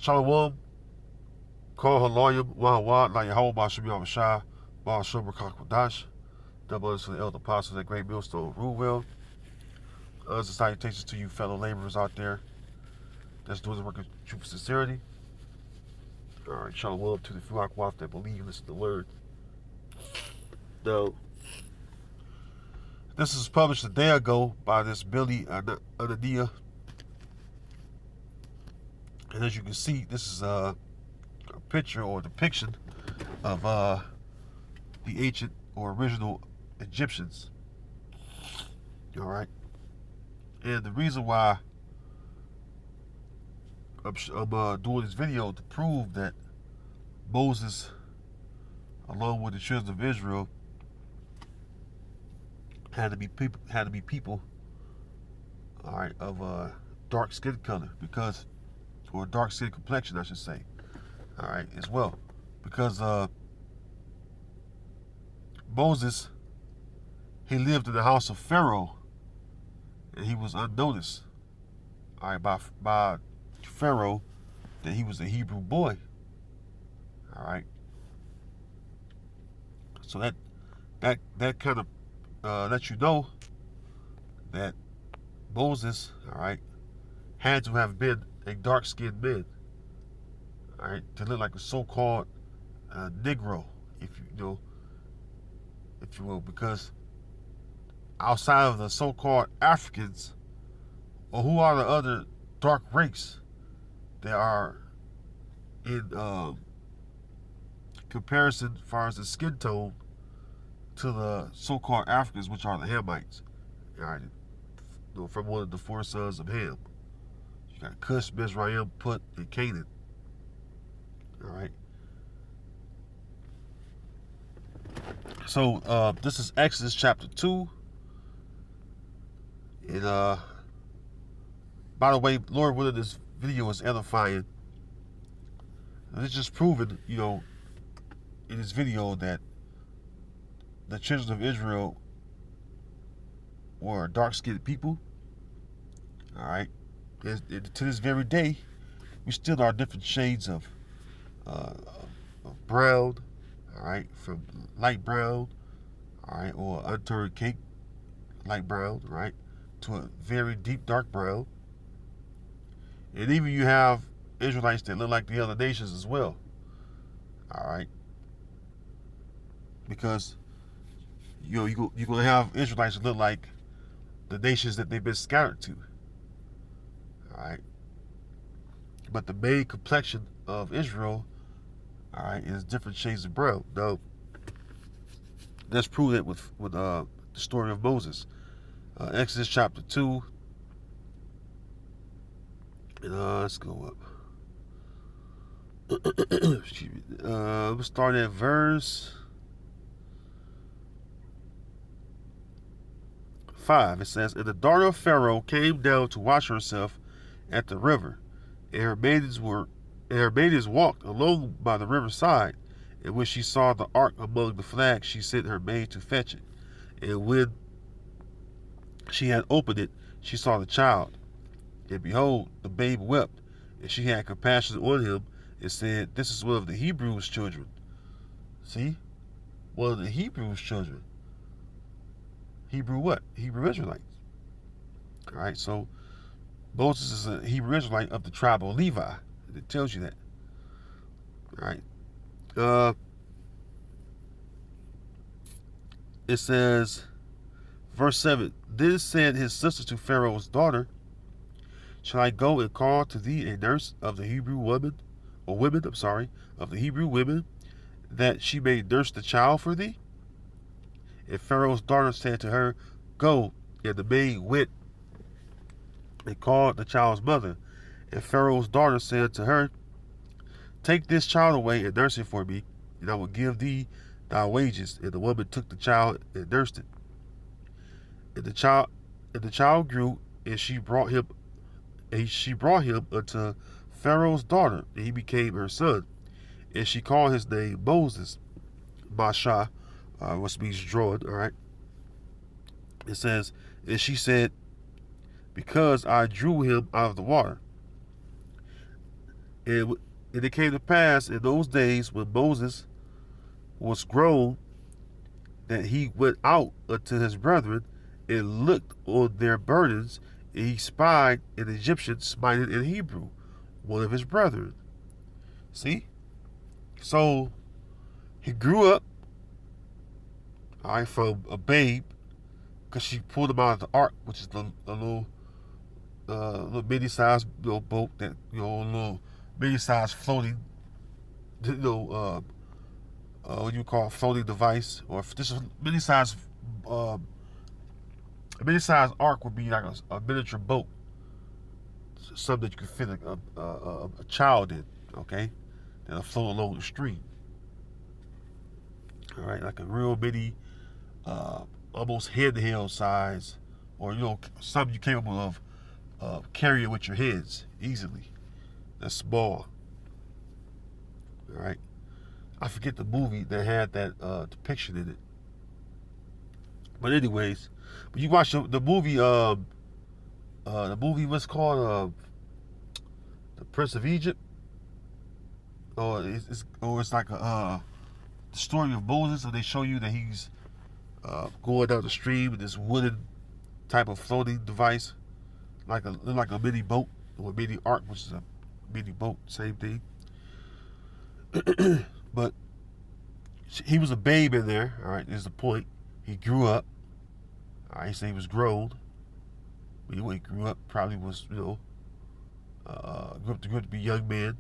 Shalom, call Halayim, Wahawad, like Yahweh, Bashim Yahweh Baal Shomer Kakwadash, double honors to the elder apostles at Great Millstone, Ruleville. Other salutations to you fellow laborers out there that's doing the work of truth and sincerity. Alright, Shalom to the few Akwaf that believe and listen to the word. Now, this was published a day ago by this Billy Anania. And as you can see, this is a picture or depiction of the ancient or original Egyptians. Alright. And the reason why I'm doing this video to prove that Moses, along with the children of Israel, had to be people, all right, of dark skin color, because, or dark skin complexion, I should say, all right, as well, because Moses, he lived in the house of Pharaoh, and he was unnoticed, all right, by Pharaoh, that he was a Hebrew boy, all right. So that kind of lets you know that Moses, all right, had to have been a dark-skinned man, all right, to look like a so-called Negro, if you will, because outside of the so-called Africans, or who are the other dark race that are in comparison as far as the skin tone to the so-called Africans, which are the Hamites, all right, from one of the four sons of Ham. You got Cush, Mizraim, Put, and Canaan. All right. So this is Exodus chapter 2. And by the way, Lord willing, this video is edifying. And it's just proven, in this video that the children of Israel were dark-skinned people. All right. And to this very day, we still are different shades of brown. All right, from light brown, all right, or unturned cake, light brown, right, to a very deep dark brown. And even you have Israelites that look like the other nations as well. All right, because you're going to have Israelites that look like the nations that they've been scattered to. All right, but the main complexion of Israel, all right, is different shades of brown. Now, let's prove that with the story of Moses. Exodus chapter 2. And let's go up. Excuse me. We'll start at verse 5. It says, "And the daughter of Pharaoh came down to wash herself at the river, and her maidens walked along by the riverside. And when she saw the ark among the flags, she sent her maid to fetch it. And when she had opened it, she saw the child. And behold, the babe wept. And she had compassion on him, and said, This is one of the Hebrews' children." See? One of the Hebrews' children. Hebrew what? Hebrew Israelites. All right, so Moses is a Hebrew Israelite of the tribe of Levi. It tells you that. All right. It says, verse 7, "Then said his sister to Pharaoh's daughter, Shall I go and call to thee a nurse of the Hebrew women, of the Hebrew women, that she may nurse the child for thee? And Pharaoh's daughter said to her, Go. And the maid went and called the child's mother. And Pharaoh's daughter said to her, Take this child away and nurse it for me, and I will give thee thy wages. And the woman took the child and nursed it. And the child grew, and she brought him unto Pharaoh's daughter, and he became her son. And she called his name Moses, Masha, which means drawn. All right. It says, and she said, Because I drew him out of the water. And it came to pass in those days when Moses was grown that he went out unto his brethren and looked on their burdens, and he spied an Egyptian smiting an Hebrew, one of his brethren. See? So he grew up, all right, from a babe, because she pulled him out of the ark, which is a little mini-sized boat that, a little mini-sized floating, what you call a floating device, or just a mini-sized, a mini-sized ark would be like a miniature boat, something that you could fit a child in, okay, that'll float along the stream. All right, like a real mini, almost handheld size, or something you're capable of carrying with your hands easily. That's small. All right, I forget the movie that had that depiction in it. But anyways, when you watch the movie, what's called the Prince of Egypt, or it's like the story of Moses, so they show you that he's going down the stream with this wooden type of floating device, like a mini boat or a mini ark, which is a mini boat, same thing. But he was a babe in there. All right, is the point. He grew up. All right, so he was grown. But when he grew up, probably was grew up to be a young man.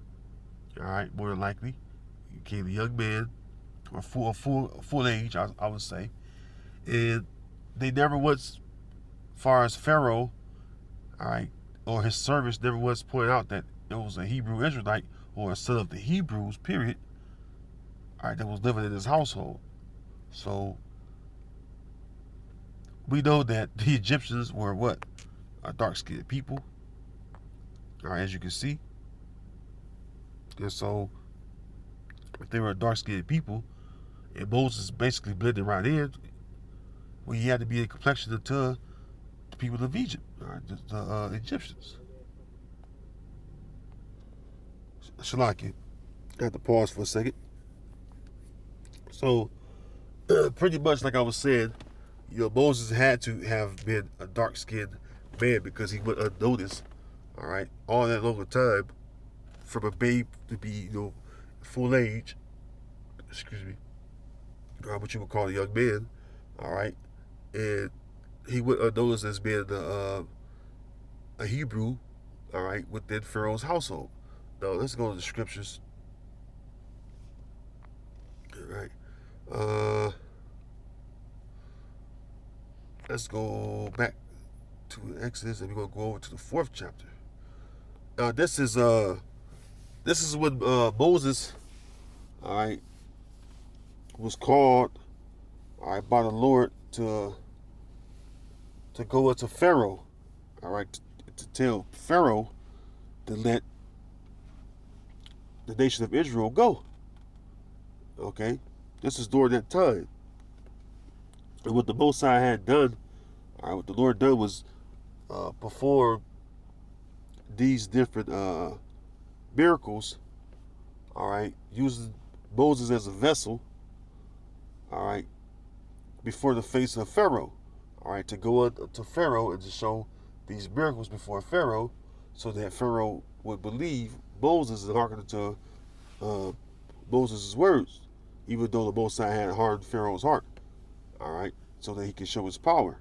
All right, more than likely, he became a young man, or full age, I would say. And they never once, as far as Pharaoh, all right, or his servants never once pointed out that it was a Hebrew Israelite or a son of the Hebrews, period, all right, that was living in his household. So we know that the Egyptians were what? A dark-skinned people, all right, as you can see. And so if they were a dark-skinned people, and Moses basically blended right in, well, he had to be a complexion to the people of Egypt, all right, the Egyptians. Shalaki. I have to pause for a second. So, pretty much like I was saying, Moses had to have been a dark-skinned man because he went unnoticed, all right, all that long time, from a babe to be, full age, excuse me, what you would call a young man, all right, and he went unnoticed as being a Hebrew, all right, within Pharaoh's household. Now, let's go to the scriptures. All right. Let's go back to Exodus, and we're gonna go over to the 4th chapter. This is when Moses, all right, was called, all right, by the Lord to go into Pharaoh, all right, to tell Pharaoh to let the nation of Israel go. Okay, this is during that time. And what the Most High had done, all right, what the Lord done was perform these different miracles, all right, using Moses as a vessel, all right, before the face of Pharaoh, all right, to go up to Pharaoh and to show these miracles before Pharaoh, so that Pharaoh would believe Moses and hearken to Moses' words, even though the Most High had hardened Pharaoh's heart, all right, so that he could show his power.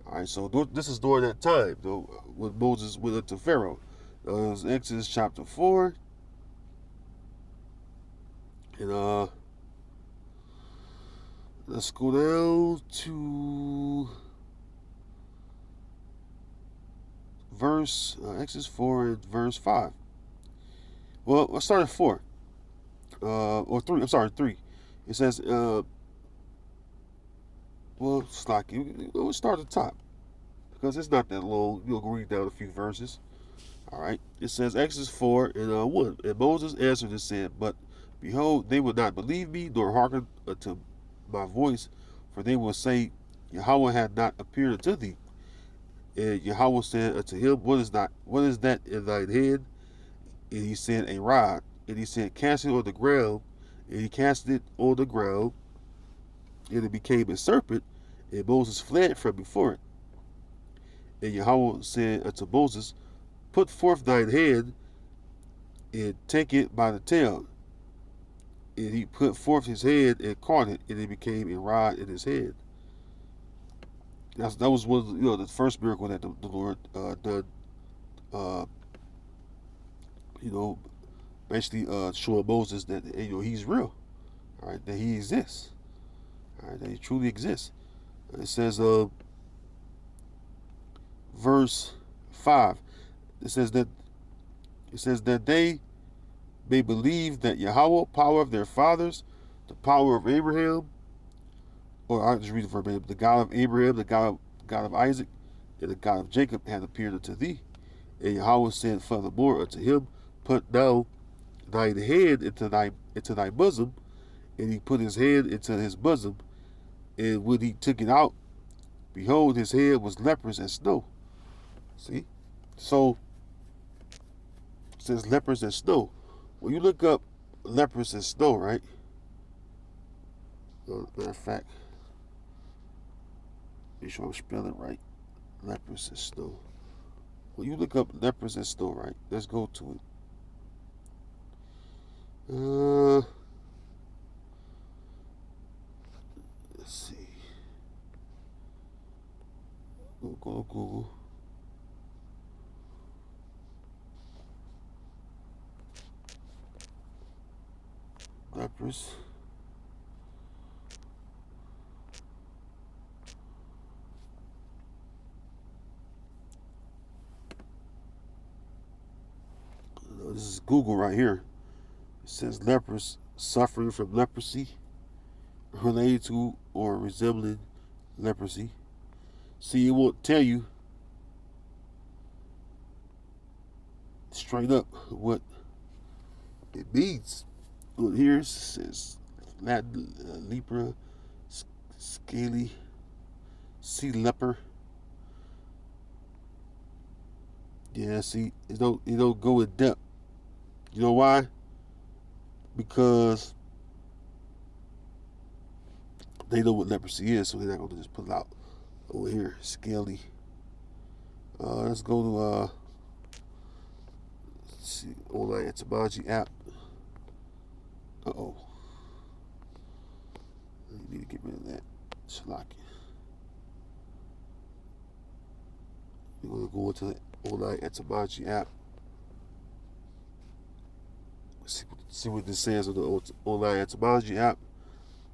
All right, so this is during that time, though, when Moses went up to Pharaoh. It was Exodus chapter 4, and let's go down to Exodus 4 and verse 5. Well, let's start at 4. Or 3. I'm sorry, 3. It says, it's like, we'll start at the top, because it's not that long. You'll read down a few verses. All right. It says, Exodus 4 and 1. And Moses answered and said, But behold, they will not believe me, nor hearken unto my voice, for they will say, Yahweh hath not appeared unto thee. And Yahweh said unto him, What is that in thine hand? And he said, a rod. And he said, cast it on the ground. And he cast it on the ground, and it became a serpent, and Moses fled from before it. And Yahweh said unto Moses, put forth thine hand, and take it by the tail. And he put forth his hand and caught it, and it became a rod in his hand. That was one of the first miracle that the Lord done. Uh, basically showing Moses that he's real, all right, that he exists, all right, that he truly exists. It says, verse 5. It says that they may believe that Yahweh, power of their fathers, the power of Abraham, or I'll just read it verbatim, the God of Abraham, the God of Isaac, and the God of Jacob had appeared unto thee. And Yahweh said furthermore unto him, put now thine hand into thy bosom. And he put his hand into his bosom, and when he took it out, behold, his hand was leprous as snow. See? So it says leprous as snow. When you look up leprous as snow, right? Matter of fact, make sure I'm spelling it right. Leprous as snow. When you look up leprous as snow, right? Let's go to it. Let's see. We'll go to Google. Leprous. This is Google right here. It says leprous, suffering from leprosy, related to or resembling leprosy. See, it won't tell you straight up what it means. Well, here it says Latin, lepra, scaly, sea leper. Yeah, see, it don't go in depth. You know why? Because they know what leprosy is, so they're not gonna just put it out over here. Scaly. Let's go to let's see, online etymology app. Uh-oh. You need to get rid of that. Shalaki. We're gonna go into the online etymology app. See what this says on the online etymology app.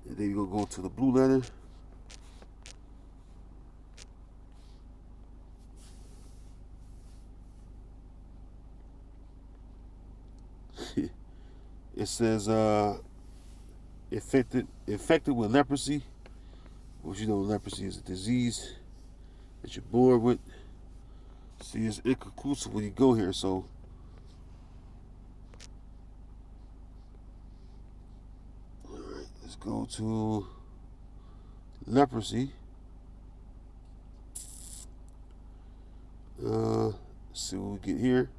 And then you're gonna go to the blue letter. It says infected with leprosy, which leprosy is a disease that you're born with. See, it's inconclusive when you go here, so alright, let's go to leprosy. Let's see what we get here.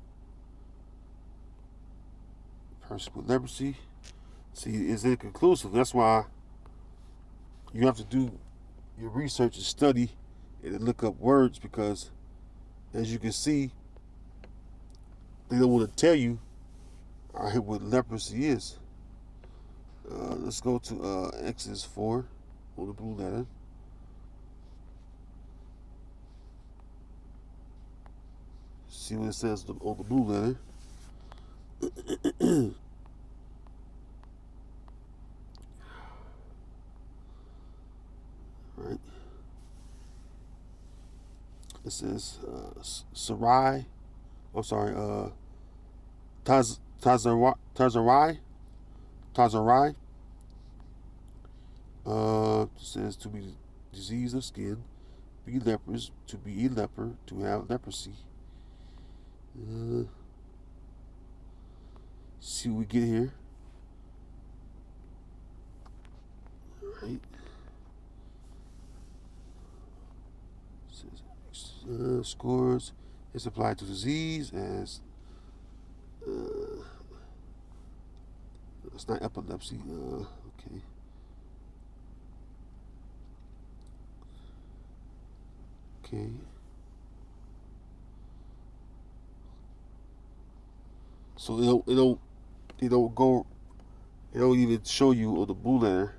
Person with leprosy. See, it's inconclusive. That's why you have to do your research and study and look up words, because as you can see, they don't want to tell you what leprosy is. Let's go to Exodus 4 on the blue letter. See what it says on the blue letter. Right. It says Sarai. I'm sorry. Tazarai. It says to be disease of skin, be lepers, to be a leper, to have leprosy. See what we get here. Right. Scores is applied to disease as It's not epilepsy. Okay. Okay. So it don't go. It don't even show you on the blue letter.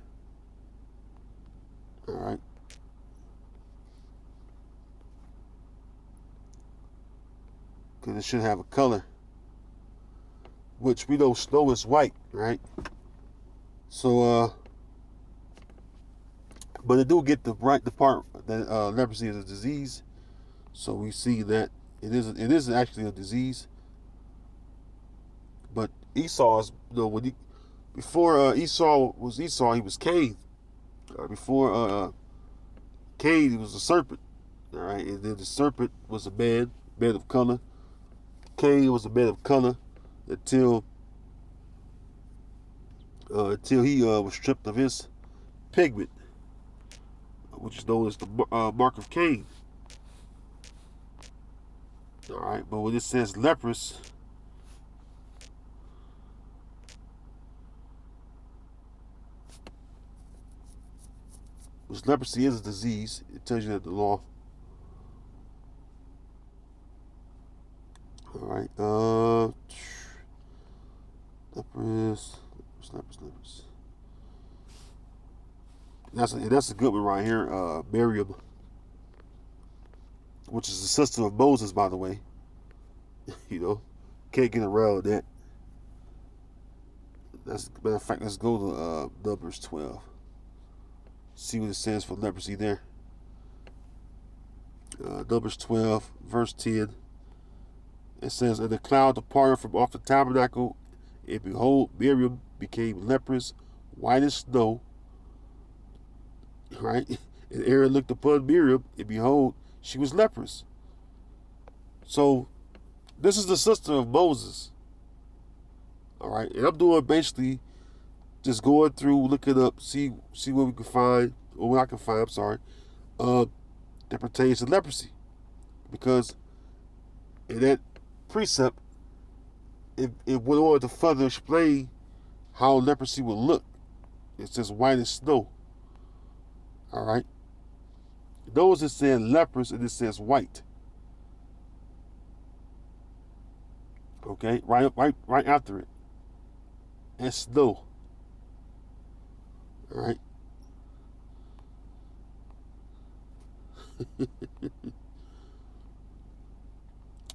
All right. Because it should have a color, which we know snow is white, right? So, but it do get the part that leprosy is a disease. So we see that it is actually a disease. But Esau is, when he before Esau was Esau, he was Cain. Before Cain, he was a serpent. All right, and then the serpent was a man of color. Cain was a man of color until he was stripped of his pigment, which is known as the mark of Cain. All right, but when it says leprous, which leprosy is a disease, it tells you that the law. All right, leprous. That's a good one right here. Miriam, which is the sister of Moses, by the way. You know, can't get around that. Matter of fact, let's go to Numbers 12. See what it says for leprosy there. Numbers 12, verse 10. It says, "And the cloud departed from off the tabernacle, and behold, Miriam became leprous, white as snow." Right? And Aaron looked upon Miriam, and behold, she was leprous. So, this is the sister of Moses. All right, and I'm doing basically just going through, looking up, see what we can find, or what I can find. I'm sorry, that pertains to leprosy, because in that precept, it went on to further explain how leprosy would look. It says white as snow. All right. Those that said leprous and it says white. Okay, right after it. And snow. All right.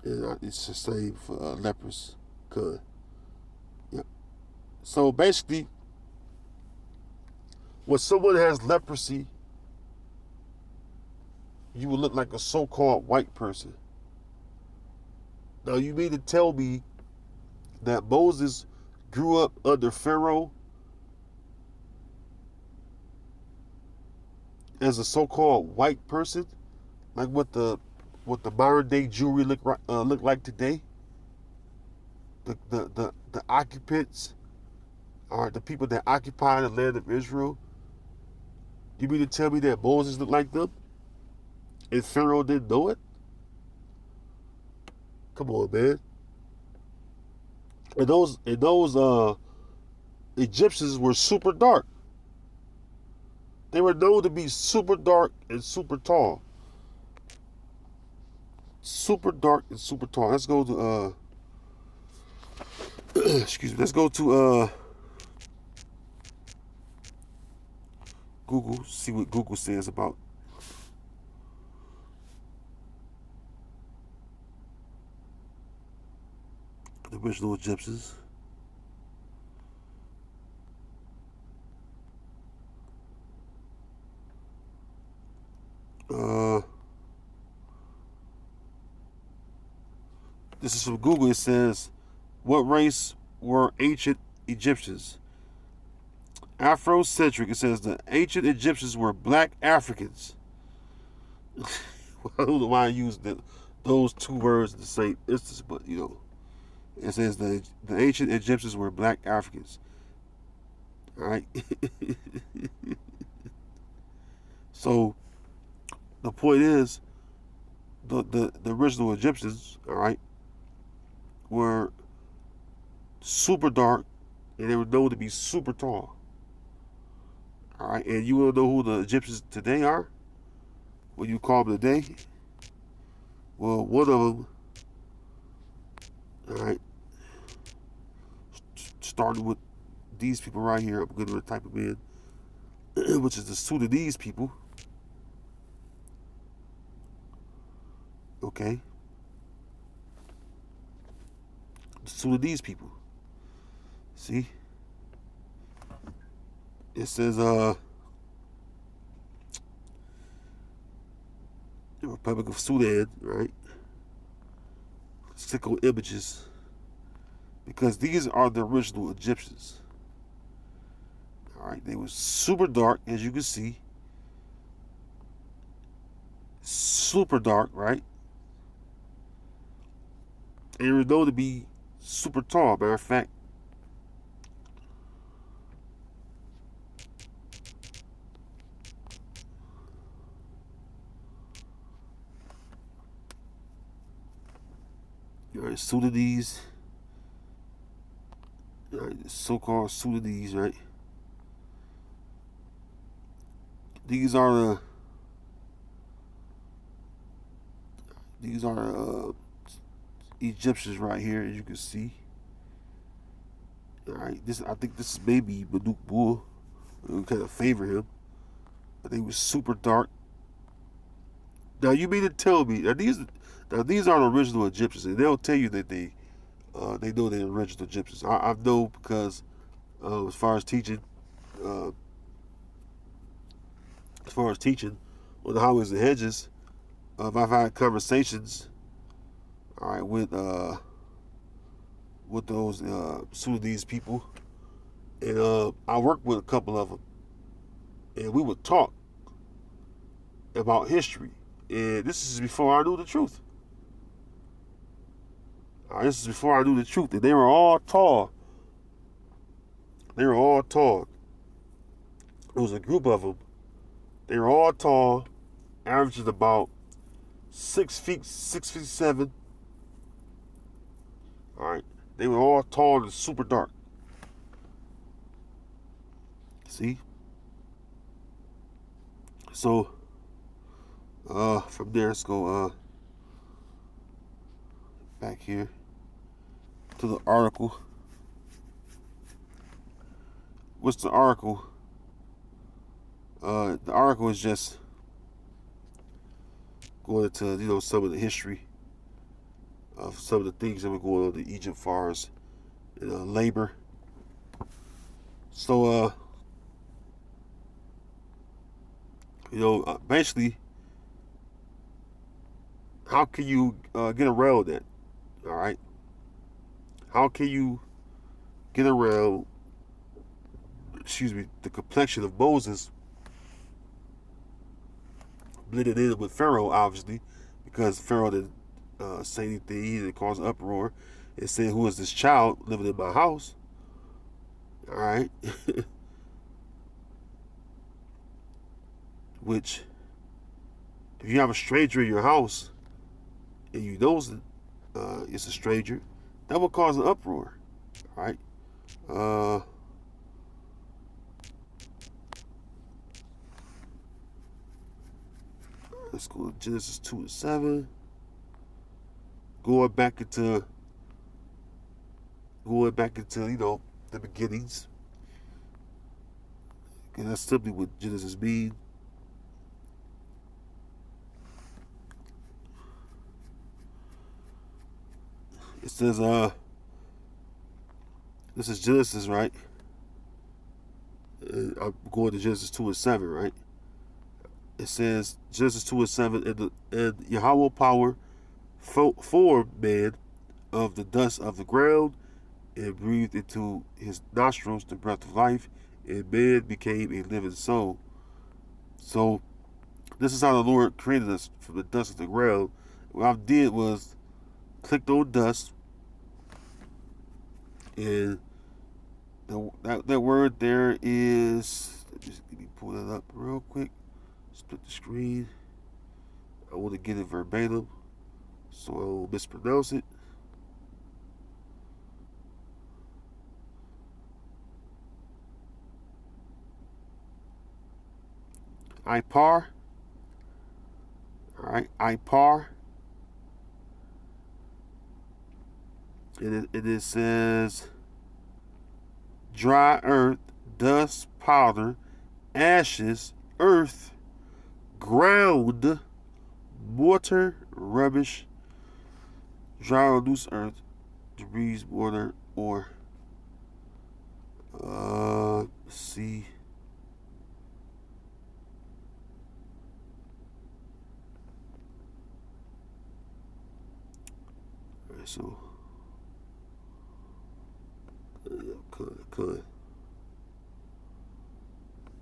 And it's the same for leprous. Good. Yep. So basically, when someone has leprosy, you would look like a so-called white person. Now, you mean to tell me that Moses grew up under Pharaoh as a so-called white person, like what the modern day Jewry look like today? The occupants, or the people that occupy the land of Israel. You mean to tell me that Moses looked like them, and Pharaoh didn't know it? Come on, man. And those Egyptians were super dark. They were known to be super dark and super tall. Super dark and super tall. Let's go to excuse me. Let's go to Google. See what Google says about the original Egyptians. This is from Google. It says, "What race were ancient Egyptians?" Afrocentric. It says the ancient Egyptians were black Africans. I don't know why I used those two words in the same instance, but it says the ancient Egyptians were black Africans. All right. So the point is, the original Egyptians, all right, were super dark and they were known to be super tall. All right, and you want to know who the Egyptians today are? What you call them today? Well, one of them, all right, started with these people right here. I'm going to type them in, which is the Sudanese people. Okay, the Sudanese people. See, it says the Republic of Sudan, right? Sickle images, because these are the original Egyptians. All right, they were super dark, as you can see. Super dark, right? And they were known to be super tall. Matter of fact, all right, Sudanese, all right, so-called Sudanese, right? These are the Egyptians right here, as you can see. All right, I think this is maybe Banuk Bull. We kind of favor him, but they were super dark. Now you mean to tell me that these are the original Egyptians, and they'll tell you that they know they're original Egyptians. I know because as far as teaching, uh, on the highways and hedges, I've had conversations, all right, with those Sudanese people, and I worked with a couple of them, and we would talk about history. And this is before I knew the truth. All right, this is before I knew the truth, and they were all tall. They were all tall. It was a group of them. They were all tall, averaging about 6 feet, 6'7". All right, they were all tall and super dark. See, so from there, let's go back here to the article. What's the article? The article is just going into some of the history of some of the things that were going on in Egypt, as far as labor. So basically, how can you get around that? All right, how can you get around? Excuse me, the complexion of Moses blended in with Pharaoh, obviously, because Pharaoh didn't say anything, he didn't cause an uproar, and said, "Who is this child living in my house?" All right, which, if you have a stranger in your house and you know it's a stranger, that will cause an uproar. All right. Let's go to Genesis 2:7. Going back into the beginnings. And that's simply what Genesis means. It says this is Genesis, right? I'm going to Genesis 2:7, right? It says Genesis 2:7, and Yahweh power formed man of the dust of the ground and breathed into his nostrils the breath of life, and man became a living soul. So this is how the Lord created us from the dust of the ground. What I did was clicked on dust, and that word there is. Let me pull it up real quick. Split the screen. I want to get it verbatim, so I won't mispronounce it. Ipar. All right, Ipar. It says dry earth, dust, powder, ashes, earth, ground, mortar, rubbish, dry or loose earth, debris, water, or sea. Alright, so could.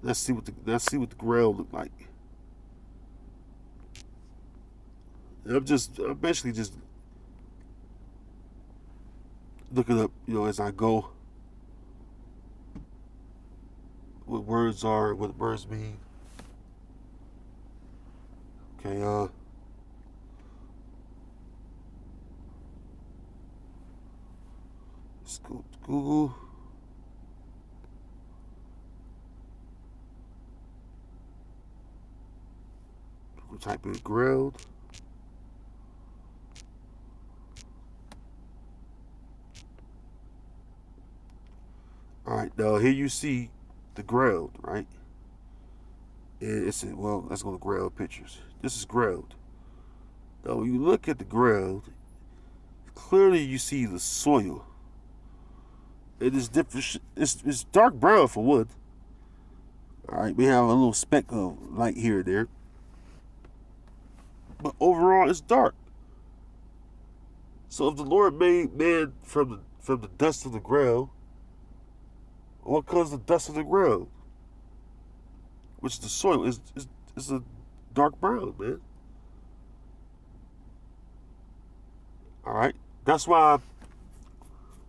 Let's see what the ground look like. I'm basically just looking up, as I go, what words are, what words mean. Okay, let's go to Google. We'll type in ground. All right, now here you see the ground, right? Let's go to ground pictures. This is ground. Now, when you look at the ground, clearly you see the soil. It is different. It's dark brown for wood. All right, we have a little speck of light here and there, but overall it's dark. So if the Lord made man from the dust of the ground, what comes the dust of the ground, which is the soil, is a dark brown, man. All right, that's why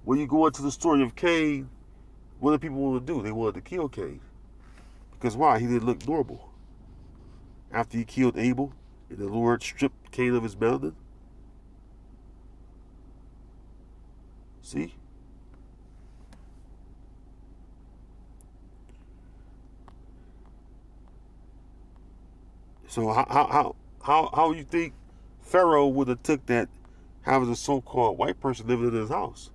when you go into the story of Cain, what do people want to do? They wanted to kill Cain. Because why? He didn't look normal. After he killed Abel, and the Lord stripped Cain of his melanin. See? So how you think Pharaoh would have took that, having a so-called white person living in his house?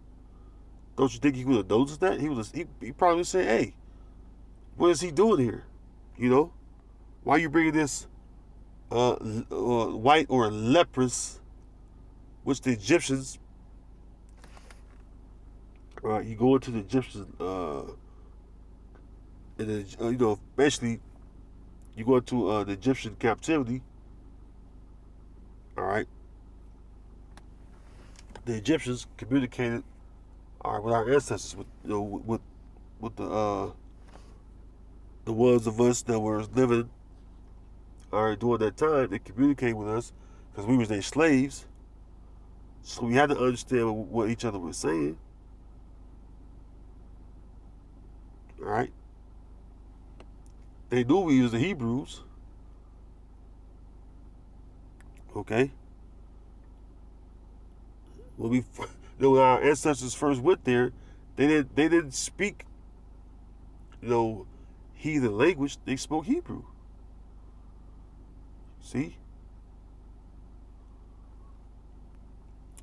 Don't you think he would have noticed that? He probably would say, "Hey, what is he doing here? Why are you bringing this white or leprous, which the Egyptians, you go into the Egyptians, and then, basically, you go into the Egyptian captivity. All right, the Egyptians communicated, with our ancestors, with the ones of us that were living, during that time. They communicated with us because we was their slaves. So we had to understand what each other was saying. All right. They knew we was the Hebrews. Okay. When our ancestors first went there, they didn't speak, heathen language. They spoke Hebrew. See?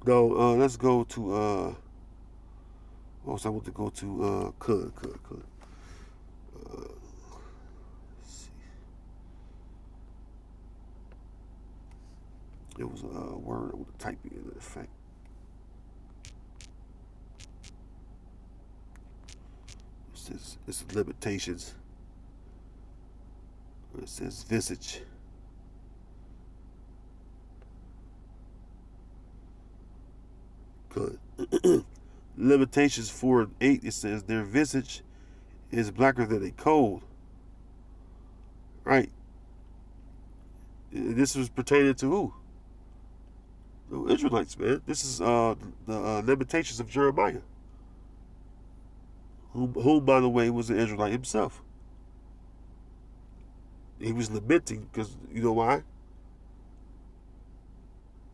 Now, let's go to, I want to go to, could. Let's see. It was a word I want to type in effect. It's limitations. It says visage. Good. Limitations 4 and 8. It says their visage is blacker than a coal. Right. This was pertaining to who? The Israelites, man. This is the limitations of Jeremiah, who, by the way, was an Israelite himself. He was lamenting because, you know why?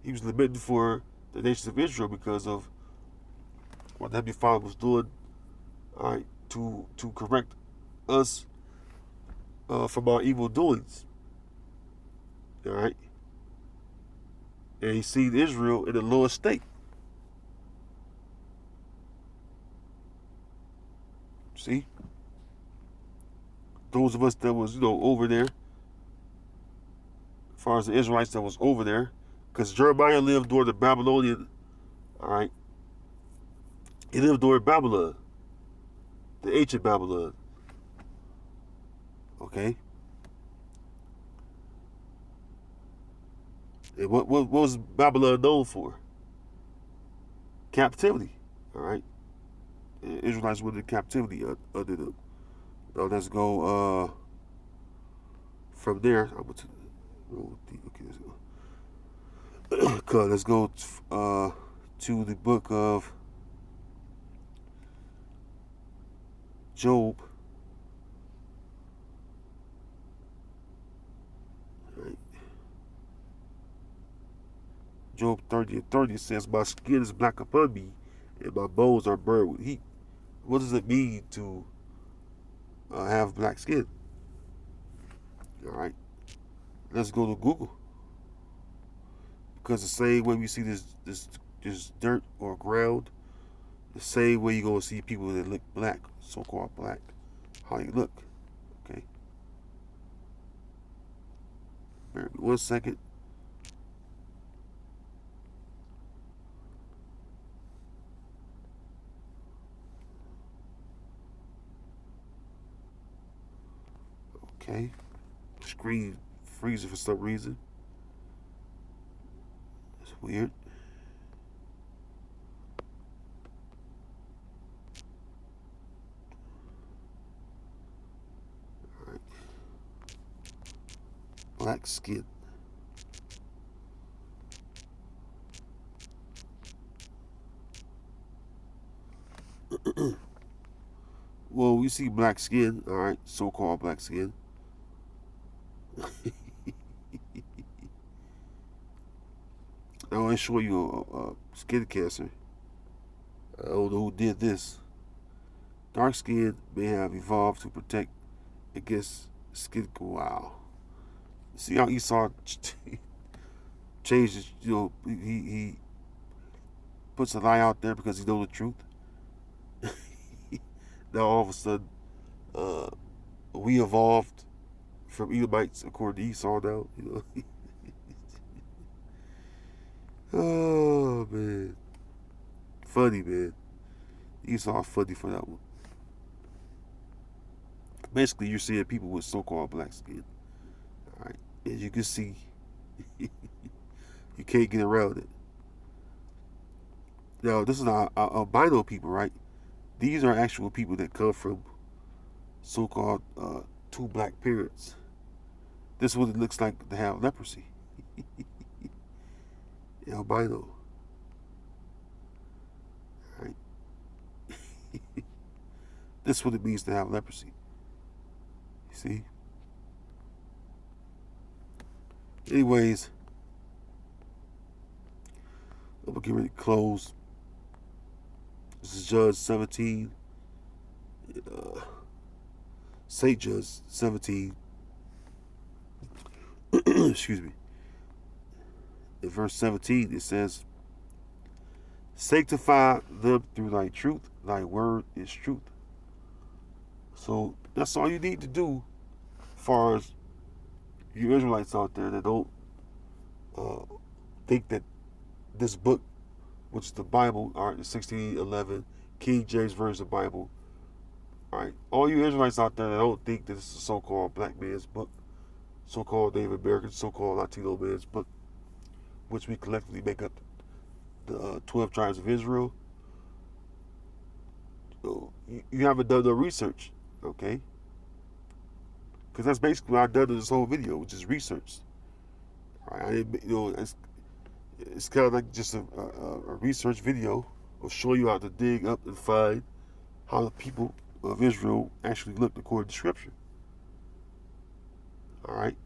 He was lamenting for the nation of Israel because of what the Heavenly Father was doing, to correct us from our evil doings. All right, and he seen Israel in the lowest state. See, those of us that was over there, as far as the Israelites that was over there, because Jeremiah lived during the Babylonian. All right, he lived during Babylon, the ancient Babylon. Okay, and what was Babylon known for? Captivity. All right, the Israelites were in captivity under them. Now let's go from there. Okay, let's go to the book of Job. Right. Job 30:30 says, "My skin is black upon me, and my bones are burned with heat." What does it mean to have black skin? All right, let's go to Google, because the same way we see this dirt or ground, the same way you're gonna see people that look black, so-called black, how you look. Okay, bear with me 1 second. Okay, screen freezing for some reason. It's weird. All right, black skin. Well, we see black skin. All right, so-called black skin. I want to show you a skin cancer. I don't know who did this. Dark skin may have evolved to protect against skin. Wow. See how Esau changes. He puts a lie out there because he knows the truth. Now all of a sudden, we evolved from Edomites according to Esau. Now, Oh man, funny man. Esau funny for that one. Basically, you're seeing people with so-called black skin. All right, as you can see, you can't get around it. Now, this is albino people, right? These are actual people that come from so-called two black parents. This is what it looks like to have leprosy. Albino. Right? This is what it means to have leprosy. You see? Anyways, I'm going to get ready to close. This is Judge 17. St. Judge 17. Excuse me. In verse 17, it says, "Sanctify them through thy truth. Thy word is truth." So that's all you need to do, as far as you Israelites out there that don't think that this book, which is the Bible, all right, the 1611 King James Version of the Bible, all right, all you Israelites out there that don't think that this is a so-called black man's book, so-called Native American, so-called Latino man's book, which we collectively make up the 12 tribes of Israel, you haven't done no research, okay? Because that's basically what I've done in this whole video, which is research. All right, I didn't, it's kind of like just a research video of showing you how to dig up and find how the people of Israel actually looked according to Scripture. All right.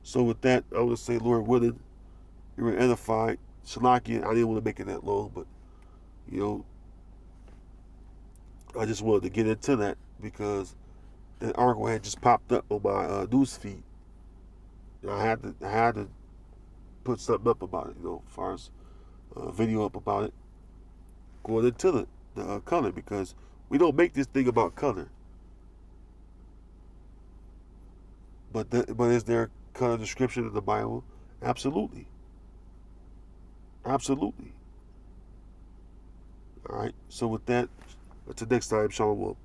So with that, I want to say, Lord willing, you were edified. Shalakia, I didn't want to make it that long, but I just wanted to get into that because that article had just popped up on my news feed, I had to put something up about it, as far as a video up about it, going into the color, because we don't make this thing about color. But is there color description in the Bible? Absolutely. Absolutely. All right. So with that, until next time, Shalom.